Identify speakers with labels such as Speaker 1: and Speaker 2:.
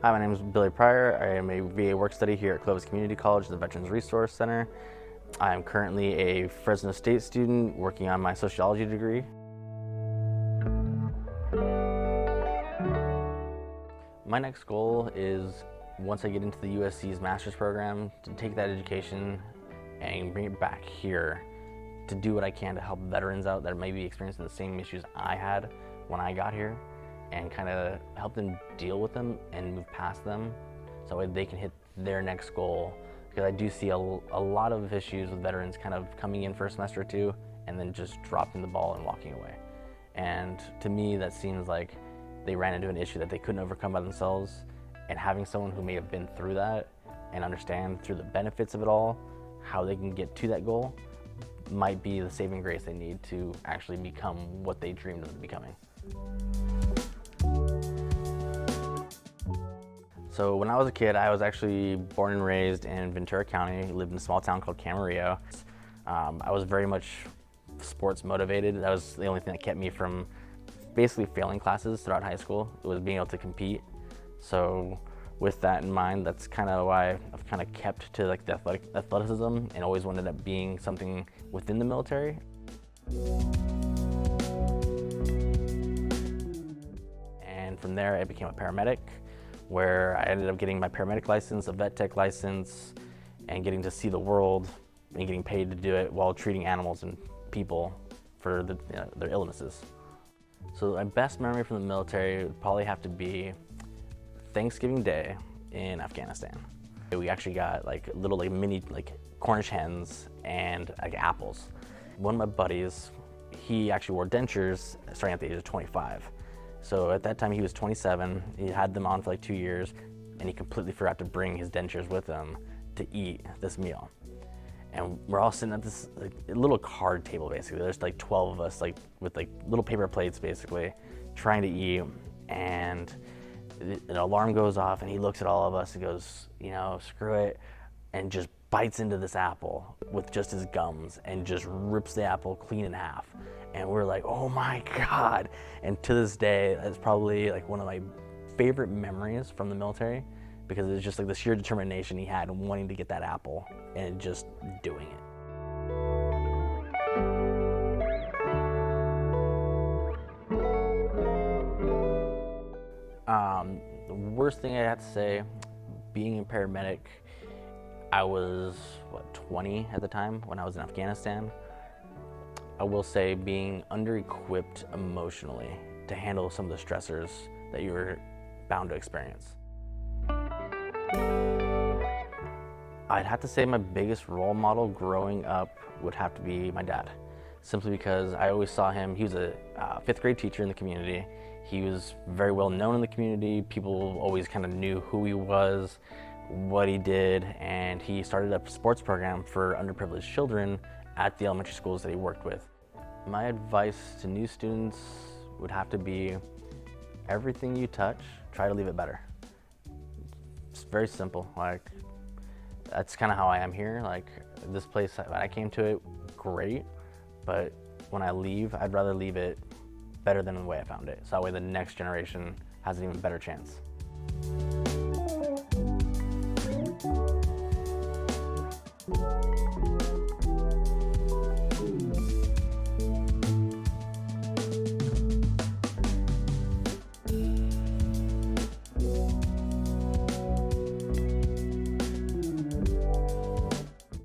Speaker 1: Hi, my name is Billy Pryor. I am a VA work study here at Clovis Community College, the Veterans Resource Center. I am currently a Fresno State student working on my sociology degree. My next goal is, once I get into the USC's master's program, to take that education and bring it back here to do what I can to help veterans out that may be experiencing the same issues I had when I got here, and kind of help them deal with them and move past them so that they can hit their next goal. Because I do see a lot of issues with veterans kind of coming in for a semester or two and then just dropping the ball and walking away. And to me, that seems like they ran into an issue that they couldn't overcome by themselves, and having someone who may have been through that and understand through the benefits of it all how they can get to that goal might be the saving grace they need to actually become what they dreamed of becoming. So when I was a kid, I was actually born and raised in Ventura County, lived in a small town called Camarillo. I was very much sports motivated. That was the only thing that kept me from basically failing classes throughout high school. It was being able to compete. So with that in mind, that's kind of why I've kind of kept to like the athleticism and always wanted up being something within the military. And from there, I became a paramedic, where I ended up getting my paramedic license, a vet tech license, and getting to see the world and getting paid to do it while treating animals and people for their illnesses. So my best memory from the military would probably have to be Thanksgiving Day in Afghanistan. We actually got like little mini Cornish hens and like apples. One of my buddies, he actually wore dentures starting at the age of 25. So at that time he was 27, he had them on for like 2 years, and he completely forgot to bring his dentures with him to eat this meal. And we're all sitting at this little card table basically. There's like 12 of us with little paper plates basically, trying to eat, and an alarm goes off and he looks at all of us and goes, screw it, and just bites into this apple with just his gums and just rips the apple clean in half. And we're like, oh my God. And to this day, that's probably like one of my favorite memories from the military, because it's just like the sheer determination he had in wanting to get that apple and just doing it. The worst thing I have to say, being a paramedic, I was, 20 at the time when I was in Afghanistan. I will say being under-equipped emotionally to handle some of the stressors that you were bound to experience. I'd have to say my biggest role model growing up would have to be my dad, simply because I always saw him. He was a 5th grade teacher in the community. He was very well known in the community. People always kind of knew who he was, what he did, and he started a sports program for underprivileged children at the elementary schools that he worked with. My advice to new students would have to be, everything you touch, try to leave it better. It's very simple. That's kind of how I am here. This place, when I came to it, great, but when I leave, I'd rather leave it better than the way I found it. So that way the next generation has an even better chance.